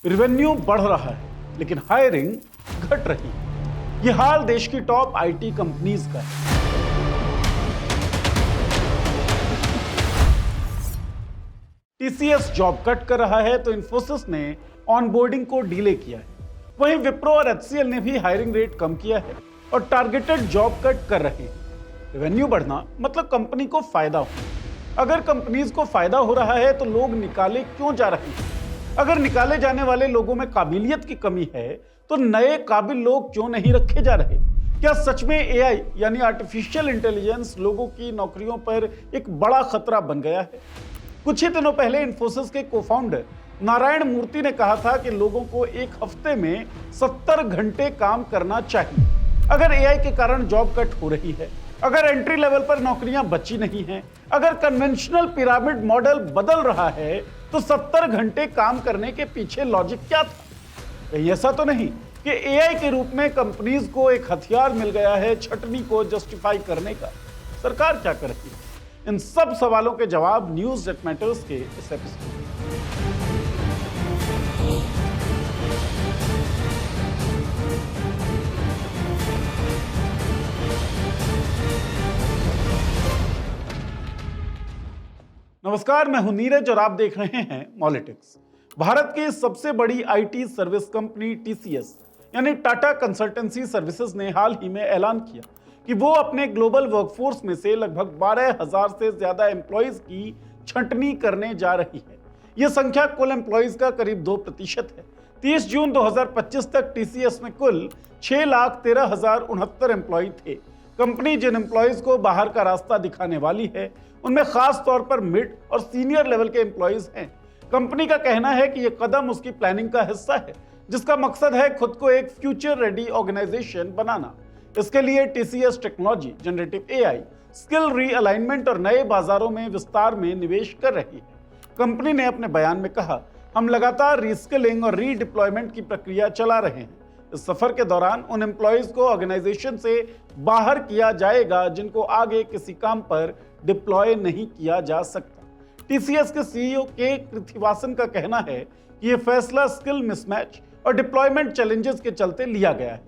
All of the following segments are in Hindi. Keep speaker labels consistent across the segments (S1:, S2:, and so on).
S1: रेवेन्यू बढ़ रहा है लेकिन हायरिंग घट रही है। यह हाल देश की टॉप आईटी कंपनीज का है। टीसीएस जॉब कट कर रहा है तो इन्फोसिस ने ऑनबोर्डिंग को डिले किया है। वहीं विप्रो और एचसीएल ने भी हायरिंग रेट कम किया है और टारगेटेड जॉब कट कर रहे हैं। रेवेन्यू बढ़ना मतलब कंपनी को फायदा हो। अगर कंपनीज को फायदा हो रहा है तो लोग निकाले क्यों जा रहे हैं? अगर निकाले जाने वाले लोगों में काबिलियत की कमी है तो नए काबिल लोग क्यों नहीं रखे जा रहे? क्या सच में एआई यानी आर्टिफिशियल इंटेलिजेंस लोगों की नौकरियों पर एक बड़ा खतरा बन गया है? कुछ ही दिनों पहले इन्फोसिस के को-फाउंडर नारायण मूर्ति ने कहा था कि लोगों को एक हफ्ते में 70 घंटे काम करना चाहिए। अगर एआई के कारण जॉब कट हो रही है, अगर एंट्री लेवल पर नौकरियां बची नहीं हैं, अगर कन्वेंशनल पिरामिड मॉडल बदल रहा है तो 70 घंटे काम करने के पीछे लॉजिक क्या था? कहीं ऐसा तो नहीं कि एआई के रूप में कंपनीज को एक हथियार मिल गया है छटनी को जस्टिफाई करने का? सरकार क्या कर रही है? इन सब सवालों के जवाब न्यूज़ दैट मैटर्स के इस एपिसोड में। नमस्कार, मैं हूं नीरज और आप देख रहे हैं मॉलिटिक्स। भारत की सबसे बड़ी आईटी सर्विस कंपनी टीसीएस यानी टाटा कंसल्टेंसी सर्विसेज ने हाल ही में ऐलान किया कि वो अपने ग्लोबल वर्कफोर्स में से लगभग 12,000 से ज्यादा एम्प्लॉइज की छंटनी करने जा रही है। यह संख्या कुल एम्प्लॉइज का करीब 2% है। 30 जून 2025 तक टीसीएस में कुल 6,13,069 एम्प्लॉय थे। कंपनी जिन एम्प्लॉइज को बाहर का रास्ता दिखाने वाली है उनमें खास तौर पर मिड और सीनियर लेवल के एम्प्लॉइज हैं। कंपनी का कहना है कि यह कदम उसकी प्लानिंग का हिस्सा है जिसका मकसद है खुद को एक फ्यूचर रेडी ऑर्गेनाइजेशन बनाना। इसके लिए TCS technology, generative AI, skill realignment और नए बाजारों में विस्तार में निवेश कर रही है। कंपनी ने अपने बयान में कहा, हम लगातार रीस्किलिंग और रीडिप्लॉयमेंट की प्रक्रिया चला रहे हैं। इस सफर के दौरान उन एम्प्लॉइज को ऑर्गेनाइजेशन से बाहर किया जाएगा जिनको आगे किसी काम पर डिप्लॉय नहीं किया जा सकता। टीसीएस के सीईओ के कृथिवासन का कहना है कि यह फैसला स्किल मिसमैच और डिप्लॉयमेंट चैलेंजेस के चलते लिया गया है।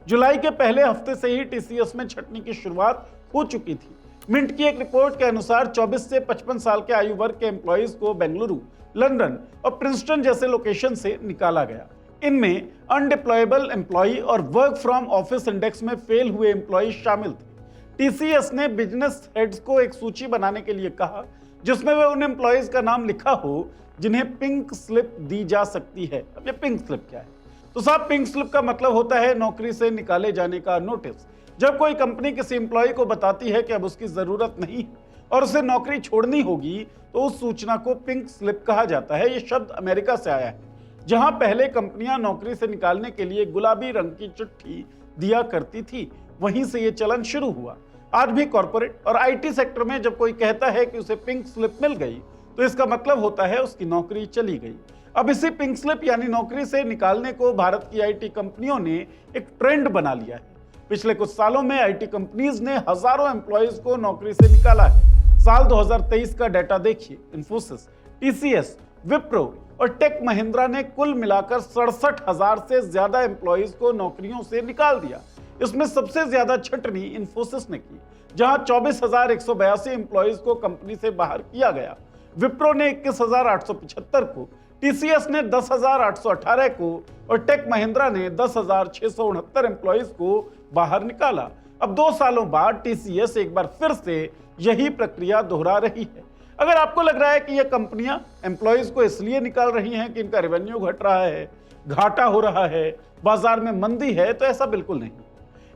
S1: जुलाई के पहले हफ्ते से ही टीसीएस में छटनी की शुरुआत हो चुकी थी। मिंट की एक रिपोर्ट के अनुसार 24 से 55 साल के आयु वर्ग के एम्प्लॉइज को बेंगलुरु, लंदन और प्रिंसटन जैसे लोकेशन से निकाला गया। इनमें अनडिप्लॉयबल एम्प्लॉय और वर्क फ्रॉम ऑफिस इंडेक्स में फेल हुए एम्प्लॉय शामिल थे। टीसीएस ने बिजनेस हेड्स को एक सूची बनाने के लिए कहा जिसमें वे उन एम्प्लॉइज का नाम लिखा हो जिन्हें पिंक स्लिप दी जा सकती है। अब ये पिंक स्लिप क्या है? तो साहब, पिंक स्लिप का मतलब होता है नौकरी से निकाले जाने का नोटिस। जब कोई कंपनी किसी एम्प्लॉय को बताती है कि अब उसकी जरूरत नहीं है और उसे नौकरी छोड़नी होगी तो उस सूचना को पिंक स्लिप कहा जाता है। यह शब्द अमेरिका से आया है, जहां पहले कंपनियां नौकरी से निकालने के लिए गुलाबी रंग की चिट्ठी दिया करती थी। वहीं से यह चलन शुरू हुआ। आज भी कॉर्पोरेट और आईटी सेक्टर में जब कोई कहता है कि उसे पिंक स्लिप मिल गई तो इसका मतलब होता है उसकी नौकरी चली गई। अब इसी पिंक स्लिप यानी नौकरी से निकालने को भारत की आईटी कंपनियों ने एक ट्रेंड बना लिया है। पिछले कुछ सालों में आईटी कंपनीज ने हजारों एम्प्लॉइज को नौकरी से निकाला है। साल 2023 का डाटा देखिए। इन्फोसिस, टीसीएस, विप्रो और टेक महिंद्रा ने कुल मिलाकर 67,000 से ज्यादा एम्प्लॉइज को नौकरियों से निकाल दिया। इसमें सबसे ज्यादा छटनी इन्फोसिस ने की, जहां 24,182 एम्प्लॉइज को कंपनी से बाहर किया गया। विप्रो ने 21,875 को, टीसीएस ने 10,818 को और टेक महिंद्रा ने 10,669 एम्प्लॉइज को बाहर निकाला। अब 2 सालों बाद टीसीएस एक बार फिर से यही प्रक्रिया दोहरा रही है। अगर आपको लग रहा है कि ये कंपनियां एम्प्लॉइज को इसलिए निकाल रही हैं कि इनका रेवेन्यू घट रहा है, घाटा हो रहा है, बाजार में मंदी है, तो ऐसा बिल्कुल नहीं।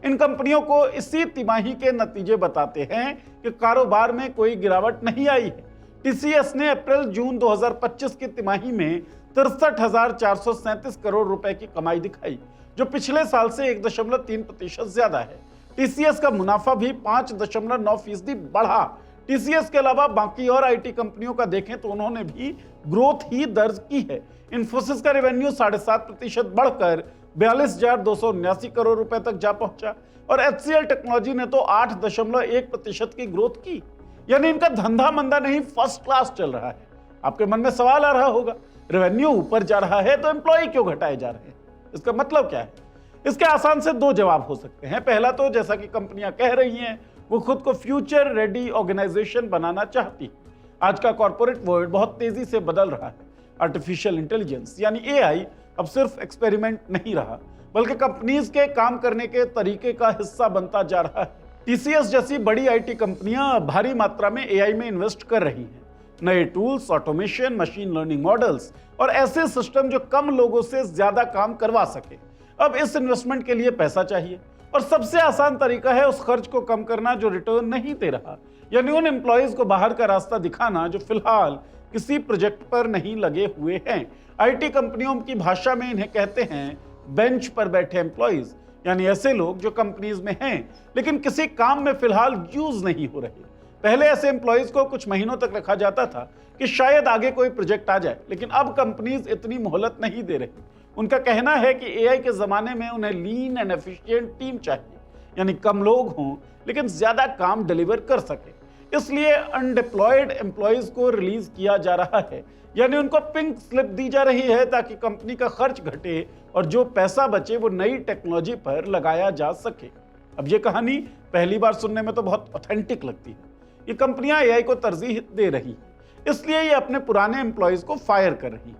S1: इन कंपनियों को इसी तिमाही के नतीजे बताते हैं कि कारोबार में कोई गिरावट नहीं आई है। टीसीएस ने अप्रैल-जून 2025 की तिमाही में 63,437 करोड़ रुपए की कमाई दिखाई, जो पिछले साल से 1.3% ज्यादा है। टीसीएस का मुनाफा भी 5.9% बढ़ा। टीसीएस के अलावा बाकी और आईटी कंपनियों का देखें तो उन्होंने भी ग्रोथ ही दर्ज की है। इन्फोसिस का रेवेन्यू 7.5% बढ़कर 42,279 करोड़ रुपए तक जा पहुंचा और एचसीएल टेक्नोलॉजी ने तो 8.1% की ग्रोथ की। यानी इनका धंधा मंदा नहीं, फर्स्ट क्लास चल रहा है। आपके मन में सवाल आ रहा होगा रेवेन्यू ऊपर जा रहा है तो एम्प्लॉय क्यों घटाए जा रहे हैं? इसका मतलब क्या है? इसके आसान से दो जवाब हो सकते हैं। पहला तो जैसा कि कंपनियां कह रही हैं, वो खुद को फ्यूचर रेडी ऑर्गेनाइजेशन बनाना चाहती। आज का कॉर्पोरेट वर्ल्ड बहुत तेजी से बदल रहा है। आर्टिफिशियल इंटेलिजेंस यानी एआई अब सिर्फ एक्सपेरिमेंट नहीं रहा, बल्कि कंपनीज के काम करने के तरीके का हिस्सा बनता जा रहा है। टीसीएस जैसी बड़ी आईटी कंपनियां भारी मात्रा में एआई में इन्वेस्ट कर रही हैं। नए tools, automation, machine learning models और ऐसे सिस्टम जो कम लोगों से ज्यादा काम करवा सके। अब इस इन्वेस्टमेंट के लिए पैसा चाहिए और सबसे आसान तरीका है उस खर्च को कम करना जो रिटर्न नहीं दे रहा, यानी उन एम्प्लॉयज को बाहर का रास्ता दिखाना जो फिलहाल किसी प्रोजेक्ट पर नहीं लगे हुए हैं। आईटी कंपनियों की भाषा में इन्हें कहते हैं बेंच पर बैठे एम्प्लॉयज, यानी ऐसे लोग जो कंपनीज में हैं लेकिन किसी काम में फिलहाल यूज नहीं हो रहे। पहले ऐसे एम्प्लॉयज को कुछ महीनों तक रखा जाता था कि शायद आगे कोई प्रोजेक्ट आ जाए, लेकिन अब कंपनीज इतनी मोहलत नहीं दे रही। उनका कहना है कि एआई के जमाने में उन्हें लीन एंड एफिशिएंट टीम चाहिए, यानी कम लोग हों लेकिन ज्यादा काम डिलीवर कर सके। इसलिए अनडिप्लॉयड एम्प्लॉयज को रिलीज किया जा रहा है, यानी उनको पिंक स्लिप दी जा रही है ताकि कंपनी का खर्च घटे और जो पैसा बचे वो नई टेक्नोलॉजी पर लगाया जा सके। अब ये कहानी पहली बार सुनने में तो बहुत ऑथेंटिक लगती है। ये कंपनियां एआई को तरजीह दे रही हैं, इसलिए ये अपने पुराने एम्प्लॉयज को फायर कर रही हैं।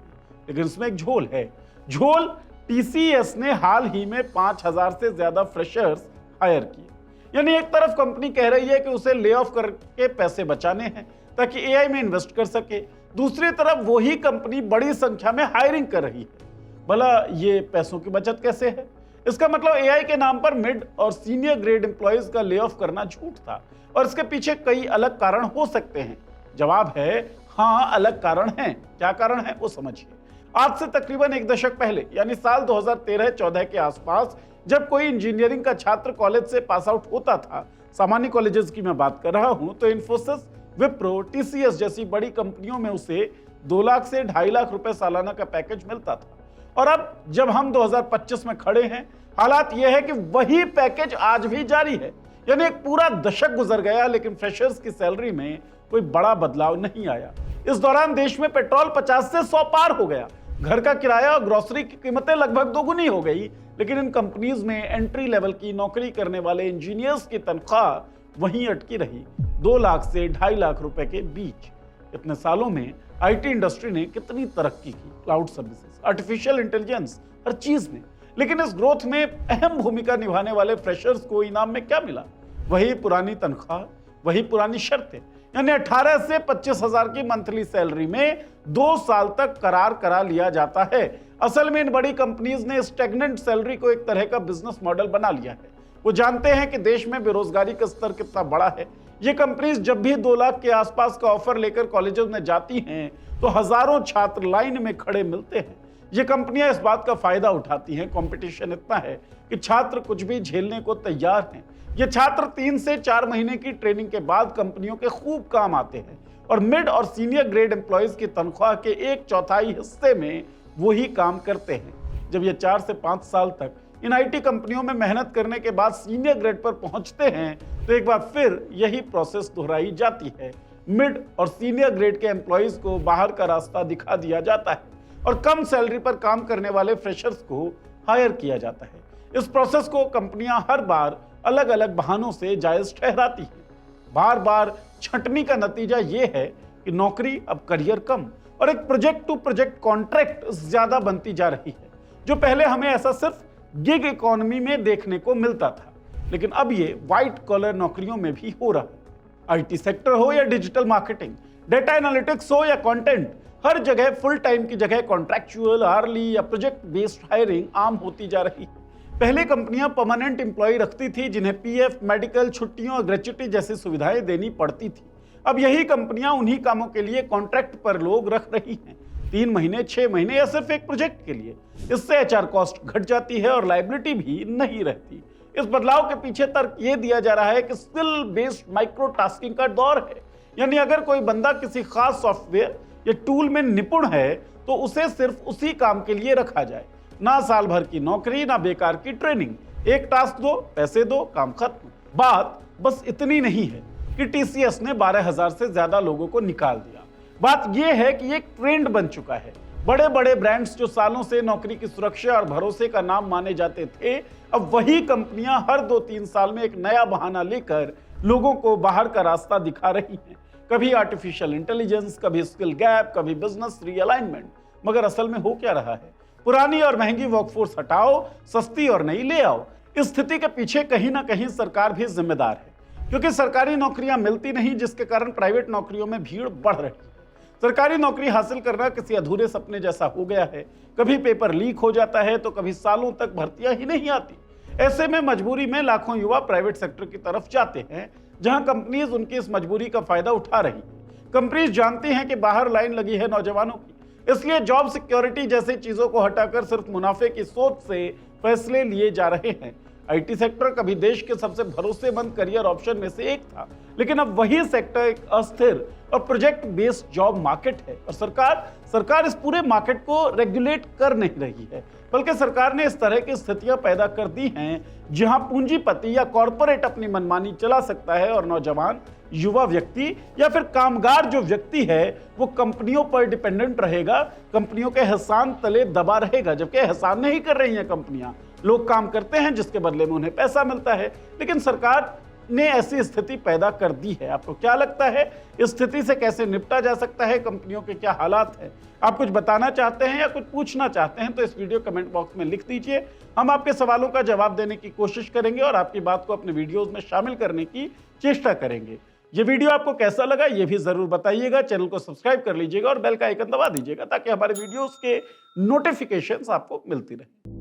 S1: लेकिन इसमें एक झोल है। झोल, टीसीएस ने हाल ही में 5000 से ज्यादा फ्रेशर्स हायर किए। यानी एक तरफ कंपनी कह रही है कि उसे ले ऑफ करके पैसे बचाने हैं ताकि एआई में इन्वेस्ट कर सके, दूसरी तरफ वही कंपनी बड़ी संख्या में हायरिंग कर रही है। भला ये पैसों की बचत कैसे है? इसका मतलब एआई के नाम पर मिड और सीनियर ग्रेड एम्प्लॉयज का ले ऑफ करना झूठ था और इसके पीछे कई अलग कारण हो सकते हैं। जवाब है हाँ, अलग कारण हैं। क्या कारण है वो समझिए। आज से तकरीबन एक दशक पहले यानी साल 2013-14 के आसपास जब कोई इंजीनियरिंग का छात्र कॉलेज से पास आउट होता था, सामान्य कॉलेजेस की मैं बात कर रहा हूं, तो इन्फोसिस, विप्रो, टीसीएस जैसी बड़ी कंपनियों में उसे 2 लाख से 2.5 लाख रुपए सालाना का पैकेज मिलता था। और अब जब हम 2025 में खड़े हैं, हालात यह है कि वही पैकेज आज भी जारी है। यानी एक पूरा दशक गुजर गया लेकिन फ्रेशर्स की सैलरी में कोई बड़ा बदलाव नहीं आया। इस दौरान देश में पेट्रोल 50 से 100 पार हो गया, घर का किराया और ग्रोसरी की कीमतें लगभग दोगुनी हो गई, लेकिन इन कंपनीज में एंट्री लेवल की नौकरी करने वाले इंजीनियर्स की तनख्वाह वहीं अटकी रही, 2 लाख से 2.5 लाख रुपए के बीच। इतने सालों में आईटी इंडस्ट्री ने कितनी तरक्की की, क्लाउड सर्विसेज, आर्टिफिशियल इंटेलिजेंस, हर चीज में। लेकिन इस ग्रोथ में अहम भूमिका निभाने वाले फ्रेशर्स को इनाम में क्या मिला? वही पुरानी तनख्वाह, वही पुरानी शर्तें, यानी 18 से 25,000 की मंथली सैलरी में 2 साल तक करार करा लिया जाता है। असल में इन बड़ी कंपनीज ने स्टैग्नेंट सैलरी को एक तरह का बिजनेस मॉडल बना लिया है। वो जानते हैं कि देश में बेरोजगारी का स्तर कितना बड़ा है। ये कंपनीज जब भी 2 लाख के आसपास का ऑफर लेकर कॉलेजेस में जाती हैं तो हजारों छात्र लाइन में खड़े मिलते हैं। ये कंपनियां इस बात का फायदा उठाती हैं, कंपटीशन इतना है कि छात्र कुछ भी झेलने को तैयार हैं। ये छात्र 3 से 4 महीने की ट्रेनिंग के बाद कंपनियों के खूब काम आते हैं और मिड और सीनियर ग्रेड एम्प्लॉयज की तनख्वाह के 1/4 हिस्से में वही काम करते हैं। जब ये 4 से 5 साल तक इन आईटी कंपनियों में मेहनत करने के बाद सीनियर ग्रेड पर पहुंचते हैं तो एक बार फिर यही प्रोसेस दोहराई जाती है। मिड और सीनियर ग्रेड के एम्प्लॉयज को बाहर का रास्ता दिखा दिया जाता है और कम सैलरी पर काम करने वाले फ्रेशर्स को हायर किया जाता है। इस प्रोसेस को कंपनियां हर बार अलग अलग बहानों से जायज ठहराती हैं। बार बार छंटनी का नतीजा यह है कि नौकरी अब करियर कम और एक प्रोजेक्ट टू प्रोजेक्ट कॉन्ट्रैक्ट ज्यादा बनती जा रही है। जो पहले हमें ऐसा सिर्फ गिग इकोनॉमी में देखने को मिलता था, लेकिन अब ये व्हाइट कॉलर नौकरियों में भी हो रहा है। आईटी सेक्टर हो या डिजिटल मार्केटिंग, डेटा एनालिटिक्स हो या कंटेंट, हर जगह फुल टाइम की जगह कॉन्ट्रैक्चुअल, आर्ली या प्रोजेक्ट बेस्ड हायरिंग आम होती जा रही है। पहले कंपनियां परमानेंट एम्प्लॉय रखती थी जिन्हें पीएफ, मेडिकल, छुट्टियों और ग्रेच्युटी जैसी सुविधाएं देनी पड़ती थी। अब यही कंपनियां उन्हीं कामों के लिए कॉन्ट्रैक्ट पर लोग रख रही हैं, 3 महीने, 6 महीने या सिर्फ एक प्रोजेक्ट के लिए। इससे एचआर कॉस्ट घट जाती है और लायबिलिटी भी नहीं रहती। इस बदलाव के पीछे तर्क ये दिया जा रहा है कि स्किल बेस्ड माइक्रो टास्किंग का दौर है। यानी अगर कोई बंदा किसी खास सॉफ्टवेयर या टूल में निपुण है तो उसे सिर्फ उसी काम के लिए रखा जाए, ना साल भर की नौकरी, ना बेकार की ट्रेनिंग। एक टास्क दो, पैसे दो, काम खत्म। बात बस इतनी नहीं है कि टीसीएस ने 12,000 से ज्यादा लोगों को निकाल दिया। बात यह है कि एक ट्रेंड बन चुका है। बड़े बड़े ब्रांड्स जो सालों से नौकरी की सुरक्षा और भरोसे का नाम माने जाते थे, अब वही कंपनियां हर 2-3 साल में एक नया बहाना लेकर लोगों को बाहर का रास्ता दिखा रही हैं। कभी आर्टिफिशियल इंटेलिजेंस, कभी स्किल गैप, कभी बिजनेस रीअलाइनमेंट। मगर असल में हो क्या रहा है? पुरानी और महंगी वर्कफोर्स हटाओ, सस्ती और नई ले आओ। इस स्थिति के पीछे कहीं ना कहीं सरकार भी जिम्मेदार है, क्योंकि सरकारी नौकरियां मिलती नहीं, जिसके कारण प्राइवेट नौकरियों में भीड़ बढ़ रही है। सरकारी नौकरी हासिल करना किसी अधूरे सपने जैसा हो गया है। कभी पेपर लीक हो जाता है तो कभी सालों तक भर्तियां ही नहीं आती। ऐसे में मजबूरी में लाखों युवा प्राइवेट सेक्टर की तरफ जाते हैं, जहां कंपनीज उनकी इस मजबूरी का फायदा उठा रही हैं। कंपनीज जानती हैं कि बाहर लाइन लगी है नौजवानों की, इसलिए जॉब सिक्योरिटी जैसी चीजों को हटाकर सिर्फ मुनाफे की सोच से फैसले लिए जा रहे हैं। आईटी सेक्टर कभी देश के सबसे भरोसेमंद करियर ऑप्शन में से एक था, लेकिन अब वही सेक्टर एक अस्थिर और प्रोजेक्ट बेस्ड जॉब मार्केट है। और सरकार इस पूरे मार्केट को रेगुलेट कर नहीं रही है, बल्कि सरकार ने इस तरह की स्थितियां पैदा कर दी हैं जहां पूंजीपति या कॉरपोरेट अपनी मनमानी चला सकता है और नौजवान, युवा व्यक्ति या फिर कामगार जो व्यक्ति है वो कंपनियों पर डिपेंडेंट रहेगा, कंपनियों के एहसान तले दबा रहेगा। जबकि एहसान नहीं कर रही हैं कंपनियां, लोग काम करते हैं जिसके बदले में उन्हें पैसा मिलता है, लेकिन सरकार ने ऐसी स्थिति पैदा कर दी है। आपको क्या लगता है, इस स्थिति से कैसे निपटा जा सकता है? कंपनियों के क्या हालात हैं? आप कुछ बताना चाहते हैं या कुछ पूछना चाहते हैं तो इस वीडियो कमेंट बॉक्स में लिख दीजिए। हम आपके सवालों का जवाब देने की कोशिश करेंगे और आपकी बात को अपने वीडियोस में शामिल करने की चेष्टा करेंगे। ये वीडियो आपको कैसा लगा ये भी जरूर बताइएगा। चैनल को सब्सक्राइब कर लीजिएगा और बेल का आइकन दबा दीजिएगा ताकि हमारे वीडियोस के नोटिफिकेशंस आपको मिलती रहे।